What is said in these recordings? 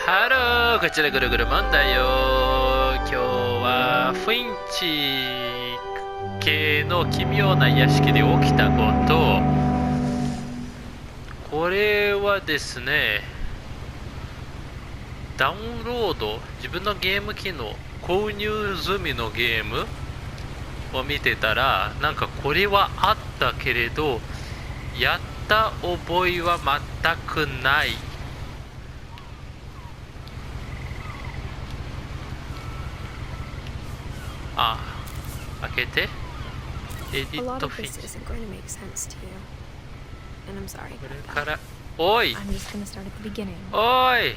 ハロー、こちらぐるぐるマンだよ。今日はフィンチ家の奇妙な屋敷で起きたこと。これはですね、ダウンロード、自分のゲーム機能購入済みのゲームを見てたら、なんかこれはあったけれどやった覚えは全くない。あ、開けて。エディットフィンチ。これから、おいおい、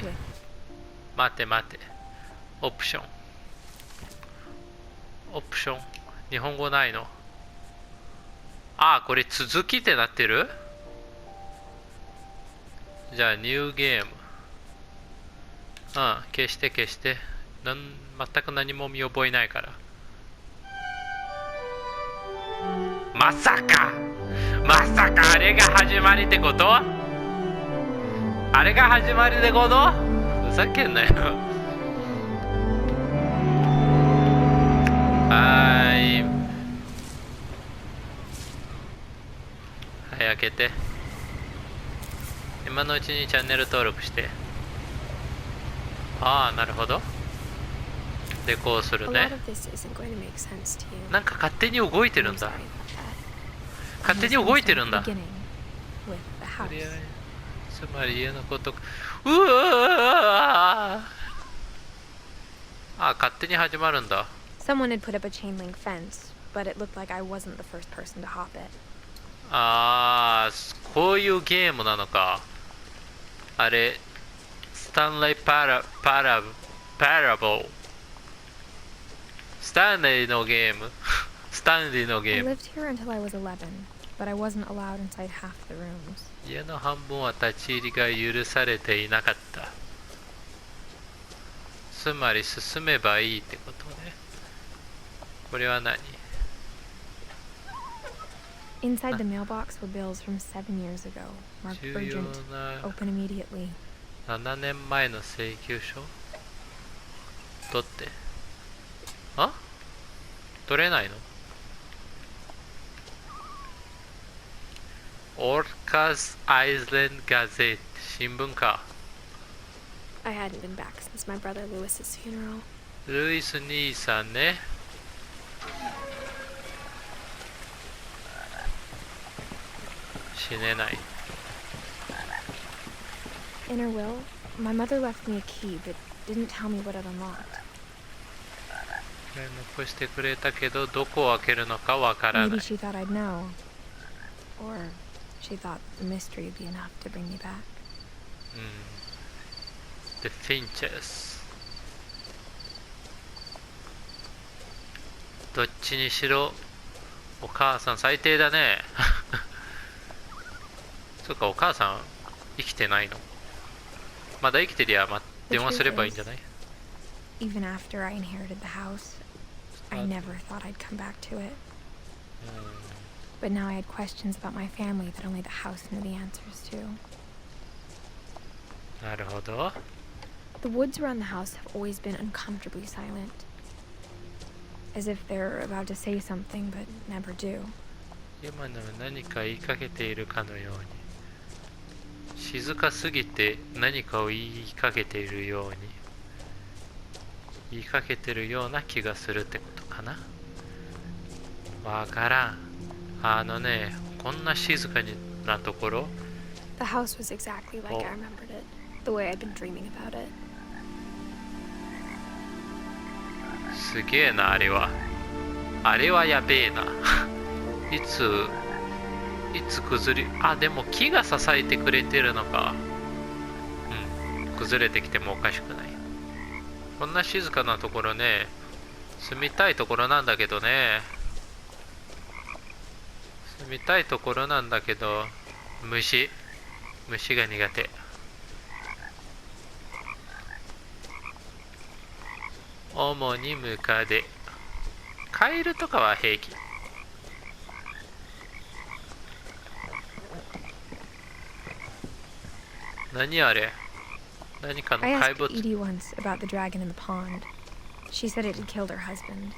待て待て。オプション、オプション、日本語ないの。あ、これ続きってなってる。じゃあニューゲーム。消して消して。全く何も見覚えないから。まさかあれが始まりってこと？あれが始まりってこと？ふざけんなよ。はい、開けて。今のうちにチャンネル登録して。ああ、なるほど。で、こうするね。なんか勝手に動いてるんだ。勝手に動いてるんだ。つまり家のこと。うわあ、勝手に始まるんだ。Someone had put up a chain link fence, but it looked like I wasn't the first person to hop it. ああ、こういうゲームなのか。あれ、スタンレーパラボー。スタンレーのゲーム。スタンレーのゲーム。I lived here until I was 11, but I wasn't allowed inside half the rooms. 家の半分は立ち入りが許されていなかった。つまり進めばいいってことね。これは何？ Inside the mailbox were bills from 7 years ago, marked urgent, open immediately. 7年前の請求書？取って。あ？取れないの？オルカス・アイズレンド・ガゼート、新聞か。I hadn't been back since my brother Lewis's funeral. ルイス兄さんね。死ねない。In her will, my mother left me a key, but didn't tell me what it unlocked. 残してくれたけど、どこを開けるのかわからない。Maybe she thought I'd know, or she thought the mystery would be enough to bring me back. The Finches。どっちにしろ、お母さん最低だね。そっか、お母さん生きてないの。まだ生きてりゃ、電話すればいいんじゃない？ Even after I inherited the house, I never thought I'd come back to it. But now I had questions about my family that only the house knew the answers to. なるほど。The woods around the house have always been uncomfortably silent, as if they're about to say something but never do. 今の何か言いかけているかのように。静かすぎて何かを言いかけているように。言いかけてるような気がするってことかな。わからん。こんな静かなところ。The house was exactly like I remembered it, the way I'd been dreaming about it. すげえな、あれは。あれはやべえな。いつ崩れ、でも木が支えてくれてるのか。崩れてきてもおかしくない。こんな静かなところね、住みたいところなんだけどね。住みたいところなんだけど、虫が苦手。主にムカデ。カエルとかは平気。何あれ？何かの I 怪 asked 物。 Edie once about the dragon in the pond. She said it had killed her husband.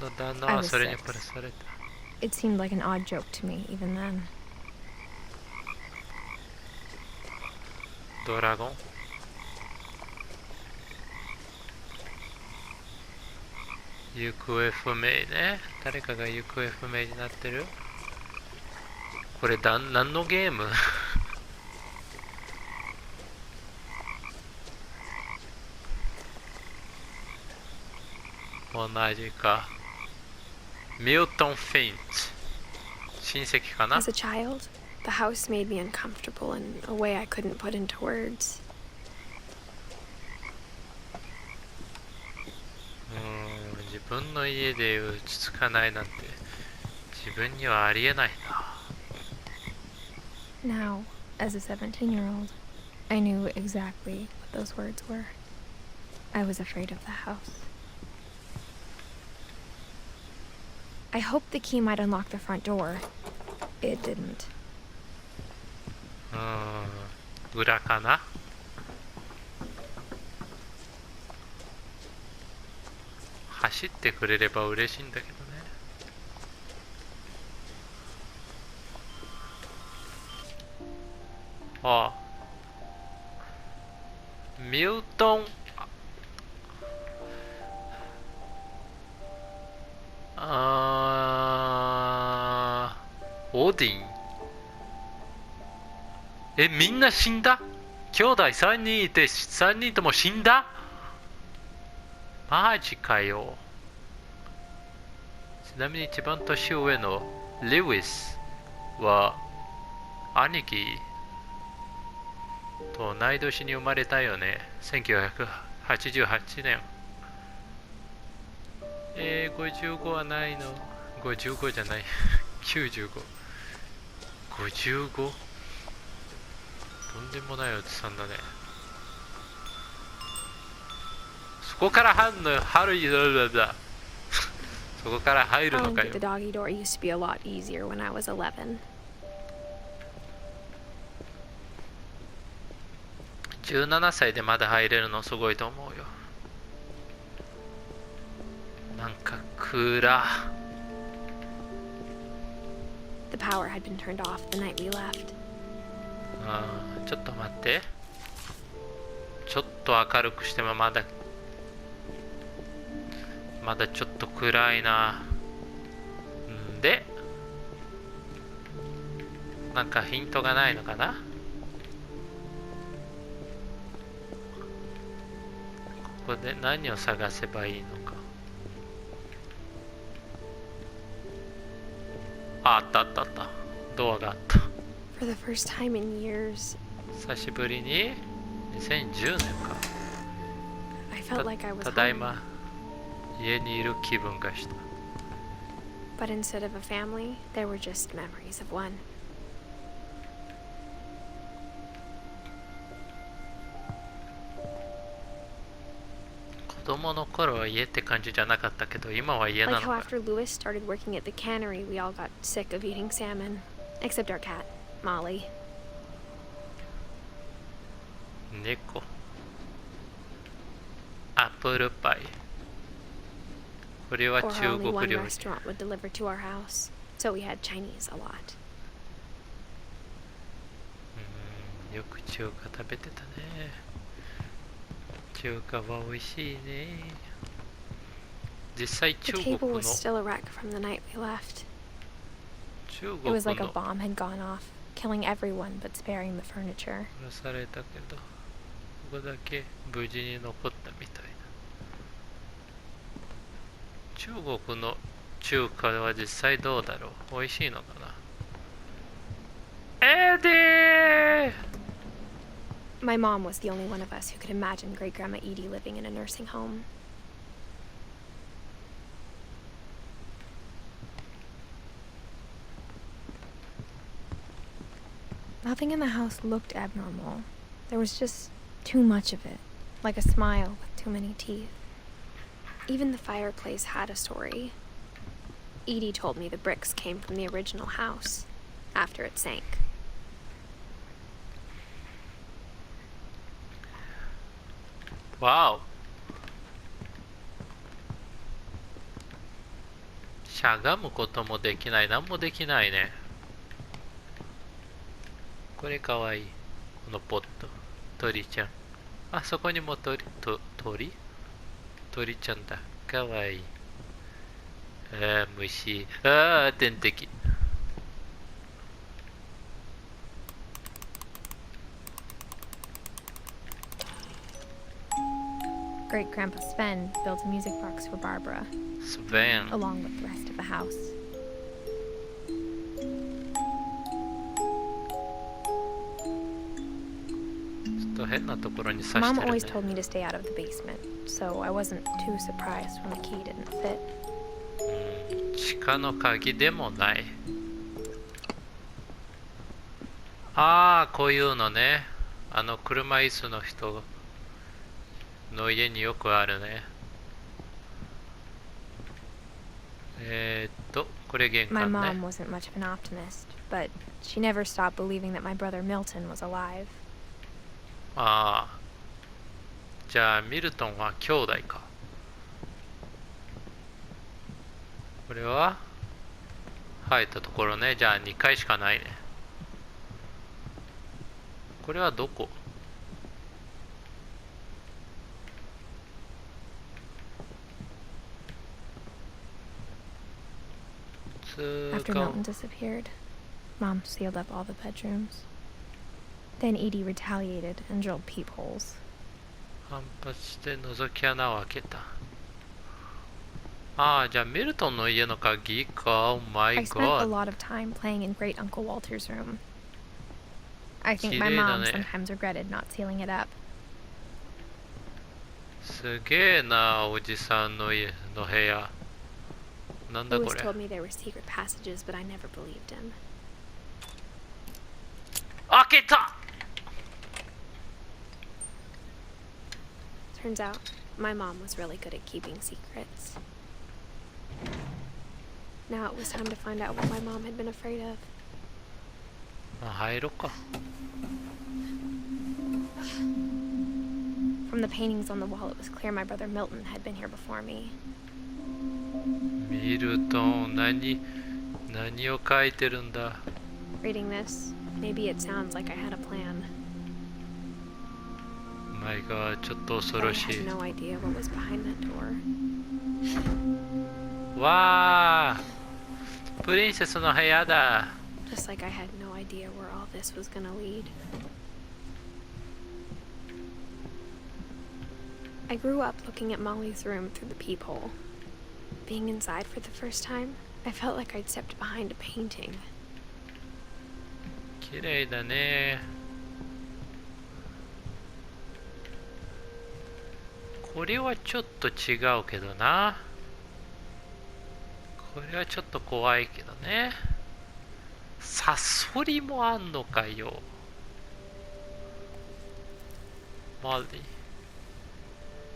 の旦那はそれに殺された。 It seemed like an odd joke to me, even then. ドラゴン。行方不明ね。誰かが行方不明になってる。これ何のゲーム？同じか。ミルトン・フィンチ。親戚かな？ As a child, the house made me uncomfortable in a way I couldn't put into words. 自分の家で落ち着かないなんて自分にはありえないな。 Now, as a 17-year-old, I knew exactly what those words were. I was afraid of the house. I hoped the key might unlock the front door. It didn't. 裏かな？走ってくれれば嬉しいんだけどね。ああ、ミルトン、オーディン。みんな死んだ？兄弟3人いて3人とも死んだ？マジかよ。ちなみに一番年上のレウィスは兄貴と同い年に生まれたよね。1988年。55はないの。55じゃない。95。55？とんでもないおじさんだね。そこから入るのよ。そこから入るのかよ。 The doggy door used to be a lot easier when I was 11. 17歳でまだ入れるのすごいと思うよ。なんか暗。 The power had been turned off the night we left. ちょっと待って。ちょっと明るくしてもまだちょっと暗いな。んでなんかヒントがないのかな。ここで何を探せばいいのか。あったあったあった。ドアがあった。 For the first time in years, 久しぶりに2010年か。 I felt like I was ただい home. ま家にいる気分がした。 But instead of a family, there were just memories of one. 子供の頃は家って感じじゃなかったけど、今は家なの Like how か。 after Lewis started working at the cannery, we all got sick of eating salmon. Except our cat, Molly. 猫。アップルパイ。これは Or 中 only 国 one 料理。 restaurant would deliver to our house, so we had Chinese a lot. よく中華食べてたね。中華は美味しいね。実際 The 中国 table の was still a wreck from the night we left. 中 It 国 was like a の bomb had gone off, killing everyone but sparing the furniture. 殺されたけど、ここだけ無事に残ったみたいな。中国の中華は実際どうだろう。美味しいのかな。エディー！ My mom was the only one of us who could imagine Great Grandma Edie living in a nursing home. Nothing in the house looked abnormal. There was just too much of it, like a smile with too many teeth. Even the fireplace had a story. Edie told me the bricks came from the original house, after it sank. わお。しゃがむこともできない。何もできないね。これかわいい。このポット。鳥ちゃん。あそこにも鳥ちゃんだ。かわいい。ああ、虫。ああ、天敵。Great Grandpa Sven built a music box for Barbara, スベン。 along with the rest of the house. ちょっと変なところに刺 Mom してる always ね。 told me to stay out of the basement, so I wasn't too surprised when the key didn't fit. 地下の鍵でもない。ああ、こういうのね。車椅子の人の家によくあるね。これ玄 My 関ね。 mom wasn't much of an optimist, but she never stopped believing that my brother Milton was alive. ああ。じゃあ、ミルトンは兄弟か。これは入ったところね。じゃあ、2階しかないね。これはどこ？ After Milton disappeared, Mom sealed up all the bedrooms. Then Edie retaliated and drilled peepholes. 反発して覗き穴を開けた。ああ、じゃあミルトンの家の鍵か。Oh my I spent a god. lot of time playing in Great Uncle Walter's room. I think my 綺麗だ mom ね。 sometimes regretted not sealing it up. すげえな、おじさんの家の部屋。なんだ He こ always れ。 told me there were secret passages, but I never believed him. 開けた。 Turns out, my mom was really good at keeping secrets. Now it was time to find out what my mom had been afraid of. まあ入ろうか。 From the paintings on the wall, it was clear my brother Milton had been here before me. ミルトン、何を書いてるんだ。 Reading this, maybe it sounds like I had a plan. My god、ちょっと恐 But I ろし had い。 no idea what was behind that door. わあ、プリンセスの部屋だ。 Just like I had no idea where all this was gonna lead. I grew up looking at Molly's room through the peephole. Being inside for the first time, I felt like I'd stepped behind a painting. 綺麗だね。これはちょっと違うけどな。これはちょっと怖いけどね。サソリもあんのかよ。マリー。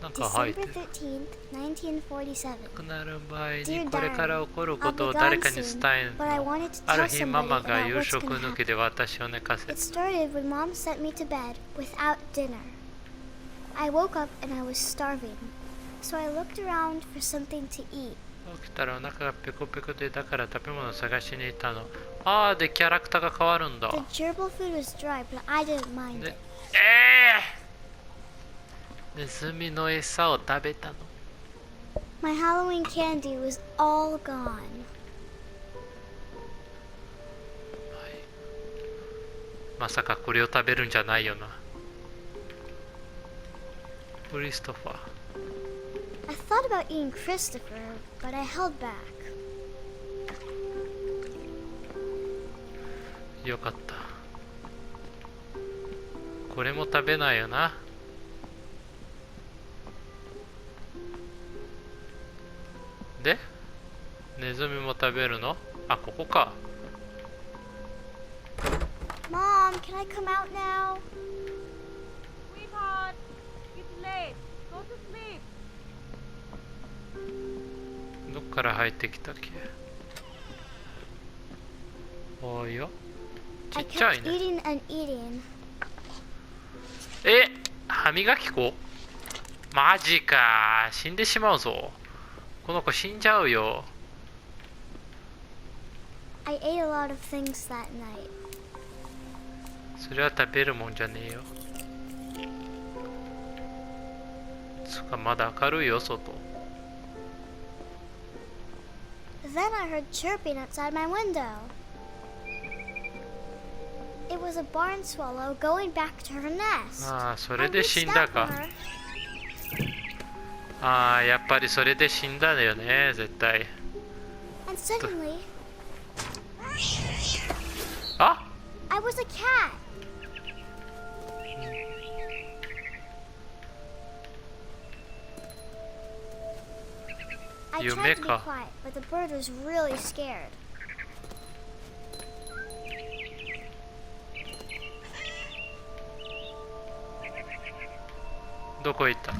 なんか入ってる。 December 13th, 1947. 亡くなる前 Dear にこれから起こるこ I'll と be を誰 gone かに伝 soon, える but I の。 wanted to ある tell 日マ somebody マが about 夕 what's 食 gonna 抜きで happen. 私を寝かせ It た。 started when Mom sent me to bed without dinner. I woke up and I was starving, so I looked around for something to eat. 起きたらお腹がペコペコで、だから食べ物を探しに行ったの。ああ、でキャラクターが変わるんだ。 The gerbil food was dry, but I didn't mind ね it. ネズミの餌を食べたの。 My Halloween candy was all gone. まさかこれを食べるんじゃないよな。クリストファー。 I thought about eating Christopher, but I held back. よかった。これも食べないよな。で、ネズミも食べるの？あ、ここか。 Mom, can I come out now? Sweetheart, it's late. Go to sleep. どっから入ってきたっけ？おいよ。ち I っちゃい kept ね。 eating and eating. 歯磨き粉？マジか。死んでしまうぞ。この子死んじゃうよ。I ate a lot of things that night. それは食べるもんじゃねえよ。つかまだ明るいよ外。 Then I heard chirping outside my window. It was a barn swallow going back to her nest. ああ、そ I れで reached 死ん out だ for か。 her. ああ、やっぱりそれで死んだよね、絶対。 And suddenly, あ、 I was a cat. I tried to be 夢か。 quiet, but the bird was really scared. どこ行った？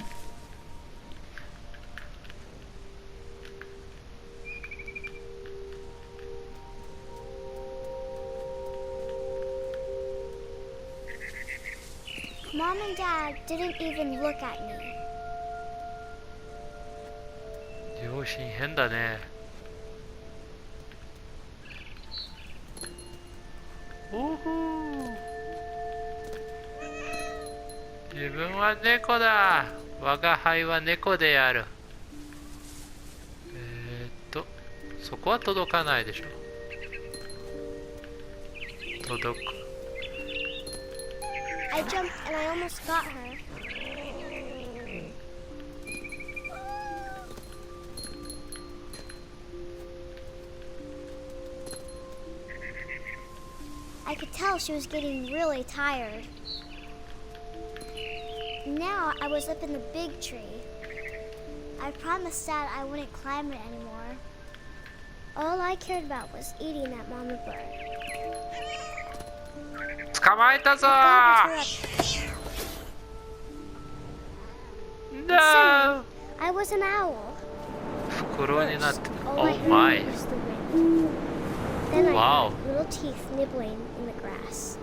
Mom and Dad didn't even look at me. 両親変だね。おほー。自分は猫だ。我が輩は猫である。そこは届かないでしょ。届く。 I jumped and I almost got her. I could tell she was getting really tired. Now I was up in the big tree. I promised Dad I wouldn't climb it anymore. All I cared about was eating that mama bird. 捕まえたぞ Bob ー。 was her No! I was an owl. 袋になって。 All I Oh heard my! was the wind. Then I Wow. heard little teeth nibbling in the grass.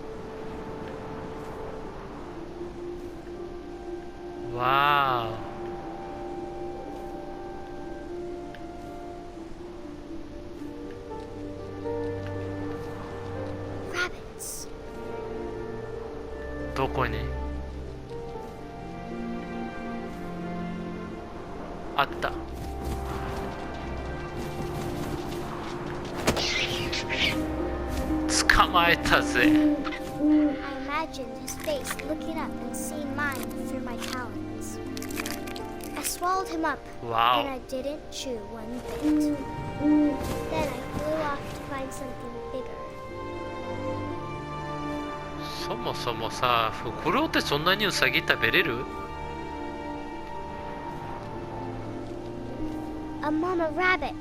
Wow! Rabbits. どこに？あった。捕まえたぜ。 I imagined his face looking up and seeing mine through my talons. I swallowed him up, and Wow! I didn't chew one bit. Then I flew off to find something bigger. そもそもさ、フクロウってそんなにウサギ食べれる？ A mama rabbit.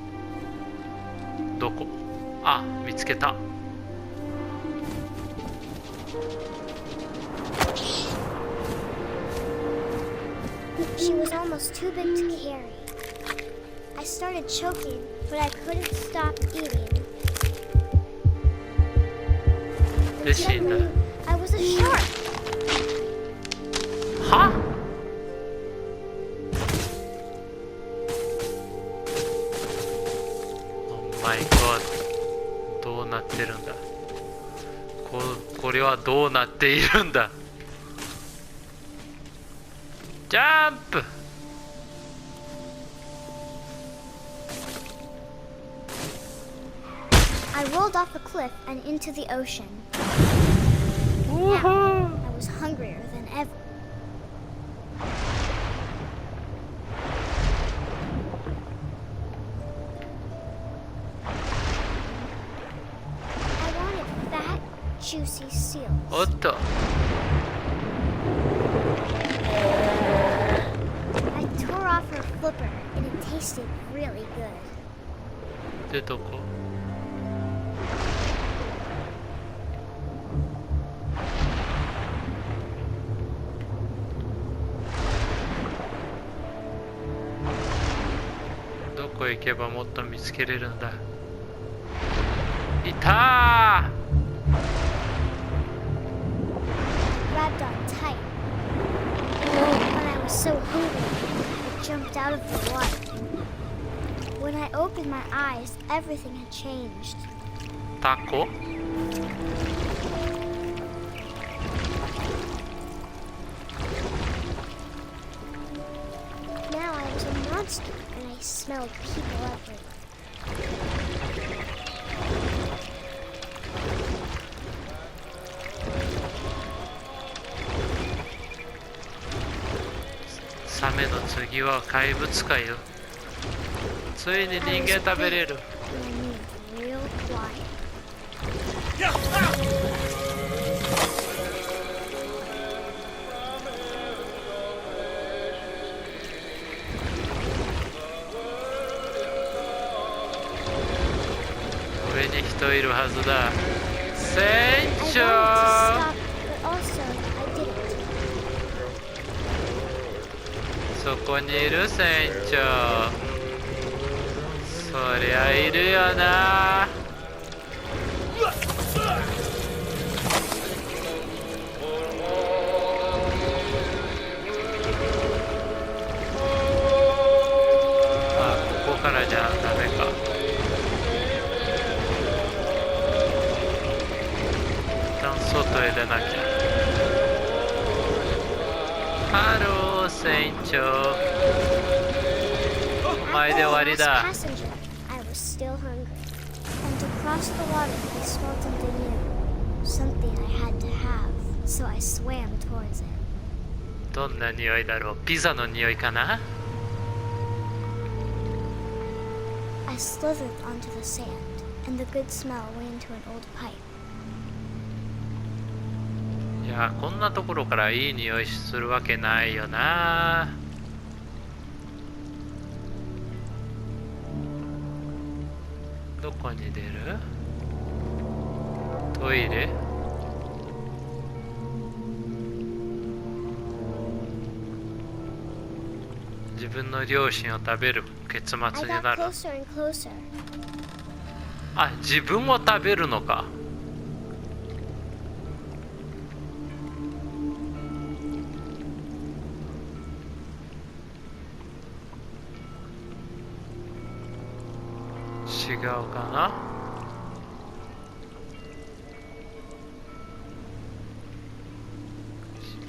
どこ？あ、見つけた。 She was almost too big to carry. I started choking, but I couldn't stop eating. And で死んだ。 suddenly, I was a shark. は？ Oh my god。どうなってるんだ。これはどうなっているんだ。ジャンプ。 I rolled off a cliff and into the ocean. おーほー。 I was hungrier than ever. I wanted fat, juicy seals. おっと。 I tore off her flipper and it tasted really good. でどこ？ どこ行けばもっと見つけれるんだ。いたー。 Grabbed on tight. But I was so hungry, jumped out of the water. When I opened my eyes, everything had changed. タコ？ Now I was a monster, and I smelled people everywhere. サメの次は怪物かよ。ついに人間食べれる。 And I moved real quiet. 上に人いるはずだ。船 I wanted to 長 stop, but also I didn't. そこにいる船長。そりゃいるよな。あ、ここからじゃダメか。一旦外へ出なきゃ。ハロー船長。お前で終わり As だ。 passenger, I was still hungry. And to cross the water, I smelled something new. Something I had to have. So I swam towards it. どんな匂いだろう。ピザの匂いかな。 I slithered onto the sand, and the good smell went into an old pipe. いや、こんなところからいい匂いするわけないよな。どこに出る？トイレ？自分の両親を食べる結 I 末に got なる。 closer and closer. あ、自分を食べるのか。違うかな。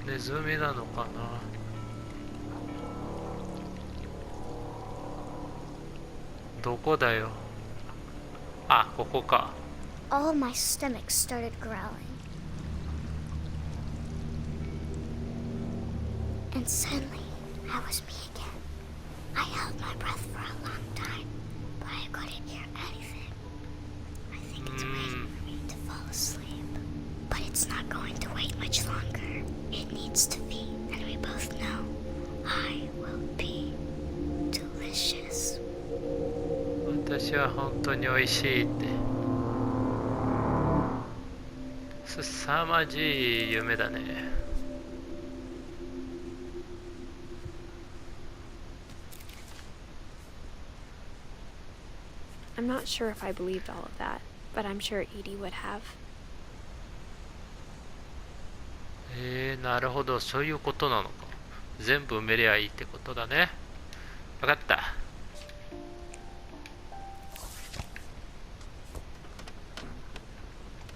ネズミなのかな。どこだよ。あ、ここか。 All my stomach started growling. And suddenly, I was me again. I held my breath for a long time, but I couldn't hear anything. I think it's waiting for me to fall asleep. But it's not going to wait much longer. It needs to feed, and we both know I will be delicious. 私は本当に美味しいって。すさまじい夢だね。I'm not sure if I believed all of that, but I'm sure Edie would have. なるほど、そういうことなのか。全部埋めりゃいいってことだね。分かった。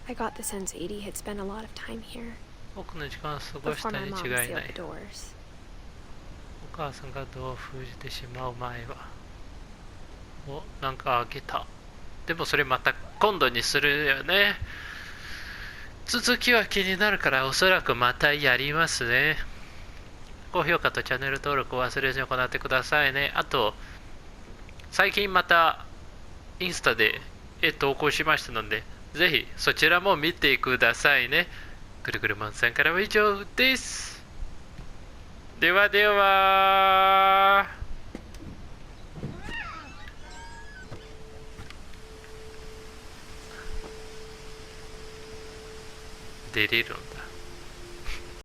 I got the sense Edie had spent a lot of time here 僕の時間を過ごし before た my に mom 違いな sealed い the。doors. お母さんがドアを封じてしまう前は。お、なんか開けた。でもそれまた今度にするよね。続きは気になるからおそらくまたやりますね。高評価とチャンネル登録を忘れずに行ってくださいね。あと、最近またインスタで絵投稿しましたので、ぜひそちらも見てくださいね。ぐるぐるマンさんからは以上です。ではでは。出れるんだ。